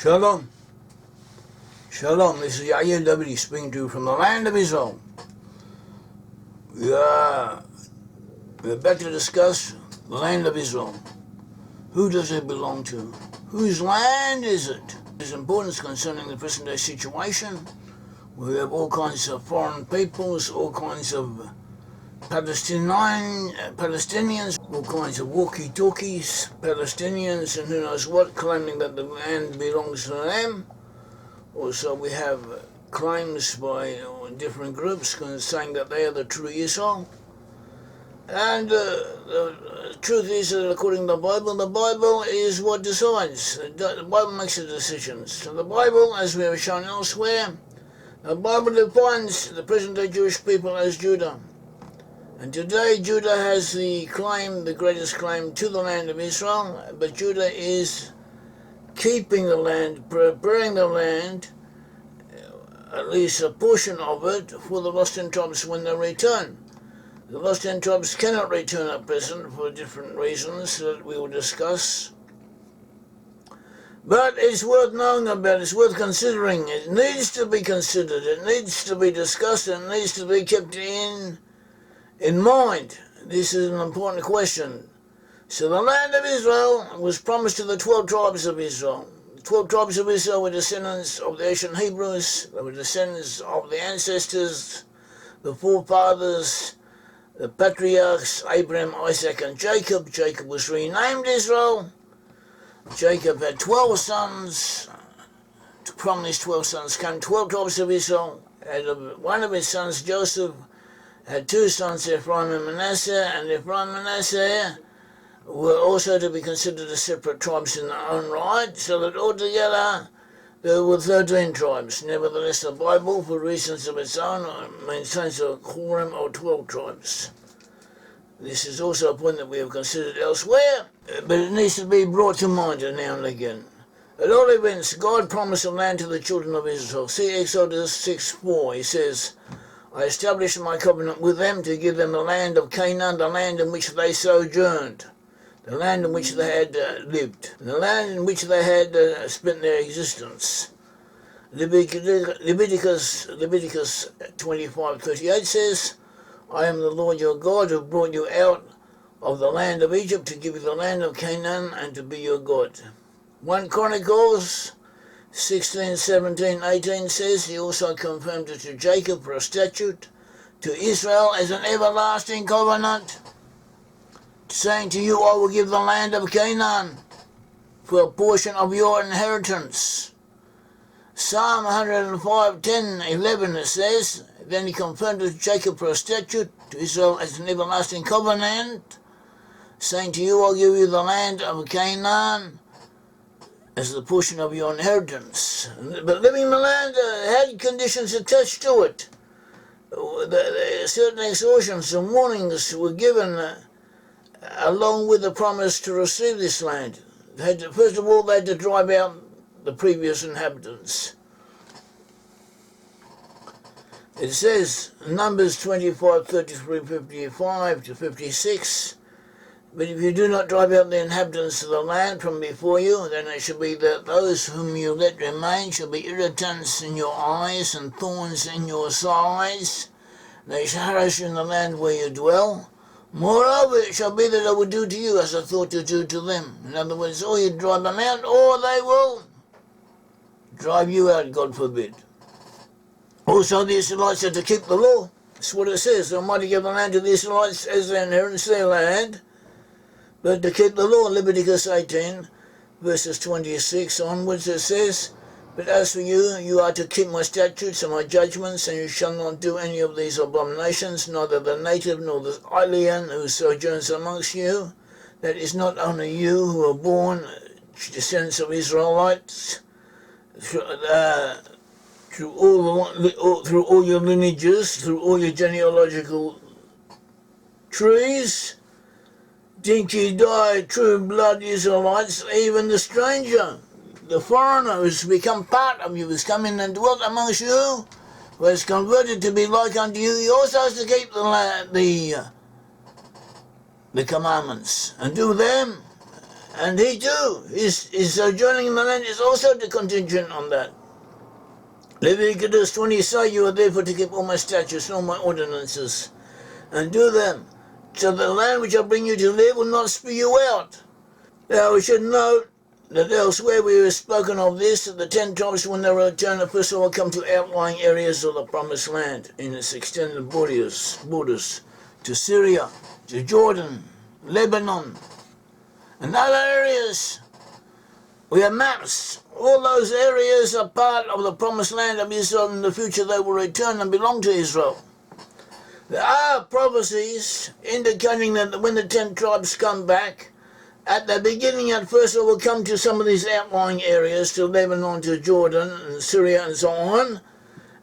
Shalom. Shalom, this is Yair Davidiy speaking to you from the land of Israel. We're about to discuss the land of Israel. Who does it belong to? Whose land is it? There's importance concerning the present day situation. We have all kinds of foreign peoples, all kinds of Palestinians, all kinds of walkie-talkies, Palestinians and who knows what, claiming that the land belongs to them. Also we have claims by different groups saying that they are the true Israel. And the truth is that according to the Bible is what decides. The Bible makes the decisions. So the Bible, as we have shown elsewhere, the Bible defines the present-day Jewish people as Judah. And today Judah has the greatest claim to the land of Israel, but Judah is keeping the land, preparing the land, at least a portion of it, for the lost ten tribes when they return. The lost ten tribes cannot return at present for different reasons that we will discuss. But it's worth knowing about, it's worth considering. It needs to be considered, it needs to be discussed, it needs to be kept in mind. This is an important question. So the land of Israel was promised to the 12 tribes of Israel. The 12 tribes of Israel were descendants of the ancient Hebrews. They were descendants of the ancestors, the forefathers, the patriarchs, Abraham, Isaac, and Jacob. Jacob was renamed Israel. Jacob had 12 sons. From these 12 sons came 12 tribes of Israel. One of his sons, Joseph, had two sons, Ephraim and Manasseh, and Ephraim and Manasseh were also to be considered as separate tribes in their own right, so that altogether there were 13 tribes. Nevertheless, the Bible, for reasons of its own, maintains a quorum of 12 tribes. This is also a point that we have considered elsewhere, but it needs to be brought to mind now and again. At all events, God promised a land to the children of Israel. See Exodus 6:4. He says, I established my covenant with them to give them the land of Canaan, the land in which they sojourned, the land in which they had lived, the land in which they had spent their existence. Leviticus 25:38 says, I am the Lord your God who brought you out of the land of Egypt to give you the land of Canaan and to be your God. 1 Chronicles 16, 17, 18 says, he also confirmed it to Jacob for a statute, to Israel as an everlasting covenant, saying to you, I will give the land of Canaan for a portion of your inheritance. Psalm 105, 10, 11 it says, then he confirmed it to Jacob for a statute, to Israel as an everlasting covenant, saying to you, I'll give you the land of Canaan as the portion of your inheritance. But living in the land had conditions attached to it. Certain exhortations and warnings were given along with the promise to receive this land. First of all, they had to drive out the previous inhabitants. It says, Numbers 25, 33, 55 to 56, but if you do not drive out the inhabitants of the land from before you, then it shall be that those whom you let remain shall be irritants in your eyes and thorns in your sides. They shall harass you in the land where you dwell. Moreover, it shall be that I will do to you as I thought to do to them. In other words, or you drive them out, or they will drive you out, God forbid. Also, the Israelites are to keep the law. That's what it says. The Almighty gave the land to the Israelites as their inheritance, their land. But to keep the law, Leviticus 18, verses 26 onwards, it says, but as for you, you are to keep my statutes and my judgments, and you shall not do any of these abominations, neither the native nor the alien who sojourns amongst you. That is not only you who are born descendants of Israelites, through all your lineages, through all your genealogical trees, think ye die true blood Israelites, even the stranger, the foreigner who's become part of you, who's come in and dwelt amongst you, who has converted to be like unto you, he also has to keep the commandments and do them. And he too, his sojourning in the land is also contingent on that. Leviticus 20 say, you are therefore to keep all my statutes and all my ordinances, and do them, so the land which I bring you to live will not spew you out. Now we should note that elsewhere we have spoken of this, that the 10 tribes when they return first of all come to outlying areas of the promised land in its extended borders to Syria, to Jordan, Lebanon, and other areas. We have maps. All those areas are part of the promised land of Israel. In the future they will return and belong to Israel. There are prophecies indicating that when the 10 tribes come back, at the beginning, at first, they will come to some of these outlying areas, to Lebanon, to Jordan, and Syria, and so on,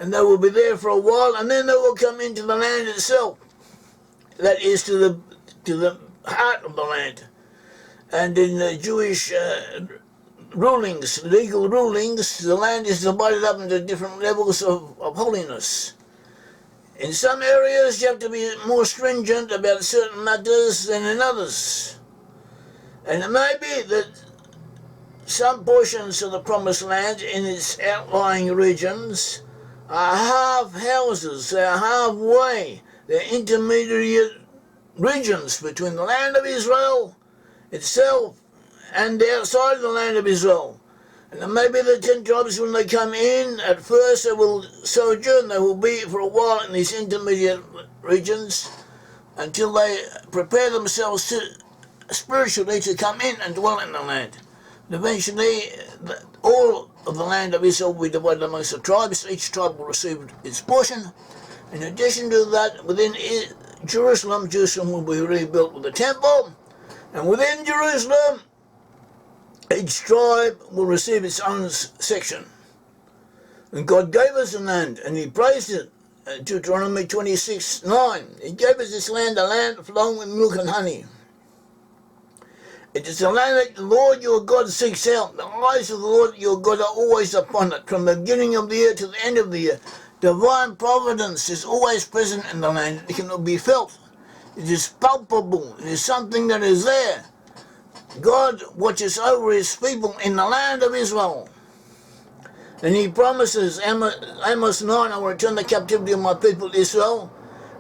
and they will be there for a while, and then they will come into the land itself. That is to the heart of the land. And in the Jewish rulings, legal rulings, the land is divided up into different levels of holiness. In some areas, you have to be more stringent about certain matters than in others. And it may be that some portions of the promised land in its outlying regions are half houses, they are halfway, they're intermediate regions between the land of Israel itself and the outside of the land of Israel. And it may be the 10 tribes, when they come in, at first they will sojourn, they will be for a while in these intermediate regions until they prepare themselves to spiritually to come in and dwell in the land. And eventually, all of the land of Israel will be divided amongst the tribes. Each tribe will receive its portion. In addition to that, within Jerusalem will be rebuilt with a temple. And within Jerusalem, each tribe will receive its own section. And God gave us the land, and he praised it. Deuteronomy 26:9. He gave us this land, a land flowing with milk and honey. It is the land that the Lord your God seeks out. The eyes of the Lord your God are always upon it, from the beginning of the year to the end of the year. Divine providence is always present in the land. It cannot be felt. It is palpable. It is something that is there. God watches over his people in the land of Israel. And he promises, Amos 9, I will return the captivity of my people Israel,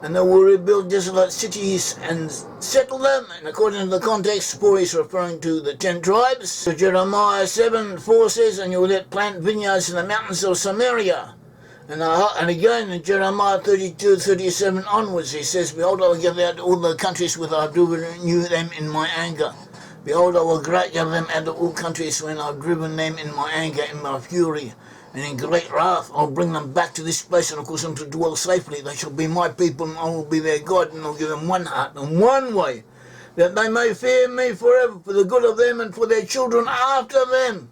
and they will rebuild desolate cities and settle them. And according to the context, 4 is referring to the 10 tribes. So Jeremiah 7:4 says, and you will let plant vineyards in the mountains of Samaria. And again in Jeremiah 32:37 onwards, he says, behold, I will gather out all the countries whither I have driven you them in my anger. Behold, I will gather them out of all countries when I have driven them in my anger, in my fury. And in great wrath I'll bring them back to this place and I'll cause them to dwell safely. They shall be my people and I will be their God, and I'll give them one heart and one way, that they may fear me forever, for the good of them and for their children after them.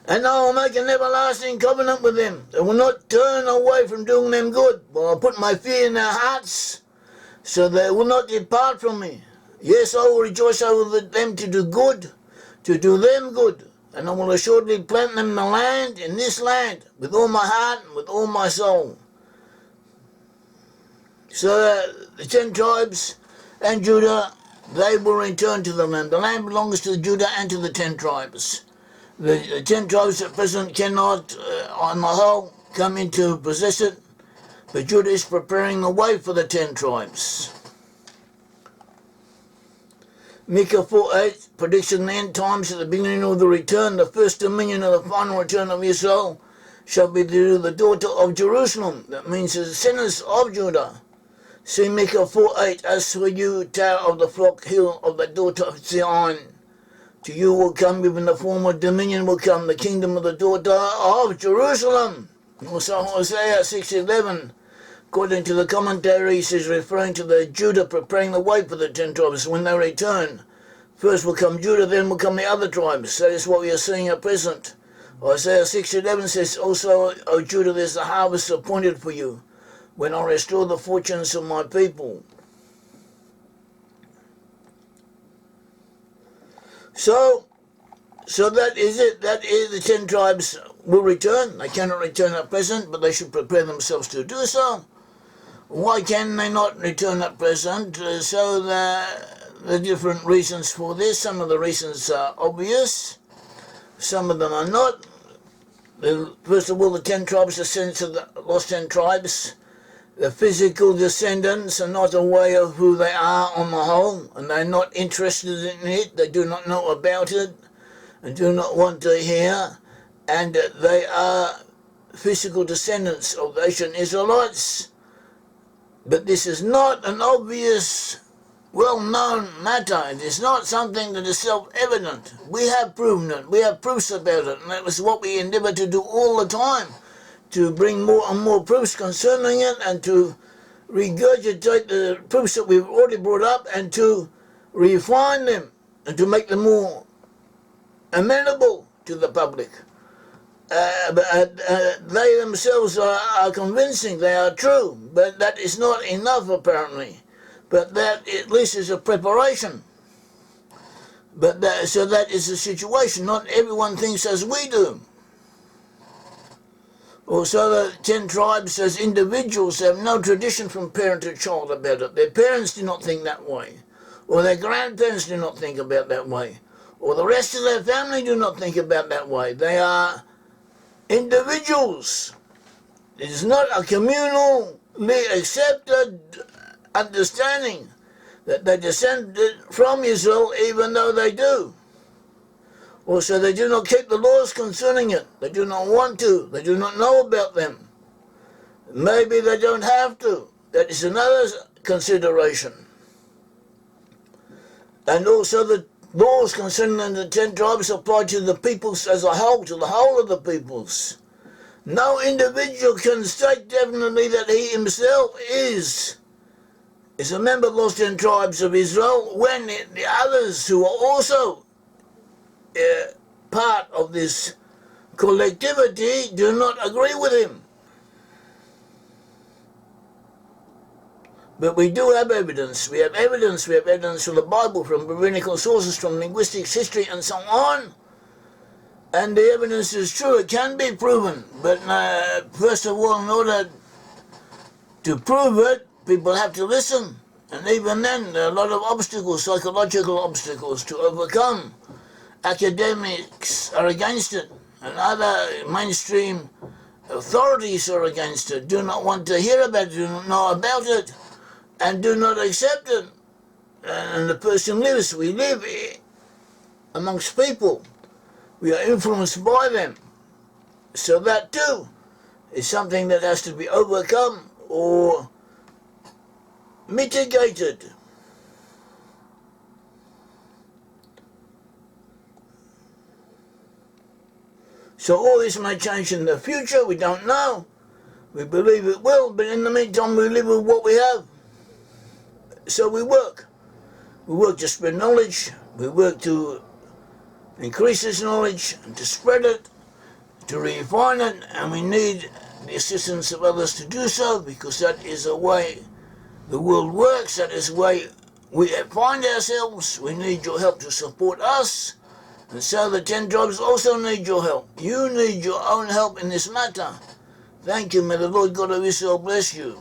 And I will make an everlasting covenant with them. They will not turn away from doing them good, but I'll put my fear in their hearts, so they will not depart from me. Yes, I will rejoice over them to do good, to do them good. And I will assuredly plant them in the land, in this land, with all my heart and with all my soul. So the 10 tribes and Judah, they will return to the land. The land belongs to Judah and to the 10 tribes. The 10 tribes at present cannot, on the whole, come in to possess it, but Judah is preparing the way for the 10 tribes. Micah 4:8 predicts in the end times, at the beginning of the return, the first dominion of the final return of Israel shall be to the daughter of Jerusalem. That means the sinners of Judah. See Micah 4:8, as for you, tower of the flock, hill of the daughter of Zion, to you will come, even the former dominion will come, the kingdom of the daughter of Jerusalem. Also Hosea 6:11. According to the commentaries, is referring to the Judah preparing the way for the 10 tribes when they return. First will come Judah, then will come the other tribes. That is what we are seeing at present. Isaiah 6:11 says, also, O Judah, there's a harvest appointed for you, when I restore the fortunes of my people. So that is it. That is, the 10 tribes will return. They cannot return at present, but they should prepare themselves to do so. Why can they not return at present? So that the different reasons for this. Some of the reasons are obvious, some of them are not. First of all, the 10 tribes, the descendants of the lost 10 tribes, the physical descendants are not aware of who they are on the whole, and they're not interested in it. They do not know about it and do not want to hear, and they are physical descendants of the ancient Israelites. But this is not an obvious, well-known matter. It is not something that is self-evident. We have proven it. We have proofs about it. And that was what we endeavour to do all the time, to bring more and more proofs concerning it and to regurgitate the proofs that we've already brought up and to refine them and to make them more amenable to the public. They themselves are convincing, they are true, but that is not enough apparently. But that at least is a preparation. But so that is the situation. Not everyone thinks as we do. Also, the 10 tribes as individuals have no tradition from parent to child about it. Their parents do not think that way, or their grandparents do not think about that way, or the rest of their family do not think about that way. They are individuals. It is not a communally accepted understanding that they descend from Israel, even though they do. Also, they do not keep the laws concerning it. They do not want to. They do not know about them. Maybe they don't have to. That is another consideration. And also the laws concerning the 10 tribes apply to the peoples as a whole, to the whole of the peoples. No individual can state definitely that he himself is a member of those 10 tribes of Israel when the others who are also part of this collectivity do not agree with him. But we do have evidence. We have evidence from the Bible, from rabbinical sources, from linguistics, history, and so on. And the evidence is true. It can be proven. But first of all, in order to prove it, people have to listen. And even then, there are a lot of obstacles, psychological obstacles to overcome. Academics are against it, and other mainstream authorities are against it, do not want to hear about it, do not know about it, and do not accept it. And the person lives, we live amongst people. We are influenced by them. So that too is something that has to be overcome or mitigated. So all this may change in the future, we don't know. We believe it will, but in the meantime we live with what we have. So we work. We work to spread knowledge, we work to increase this knowledge and to spread it, to refine it, and we need the assistance of others to do so, because that is the way the world works, that is the way we find ourselves. We need your help to support us. And so the 10 tribes also need your help. You need your own help in this matter. Thank you. May the Lord God of Israel bless you.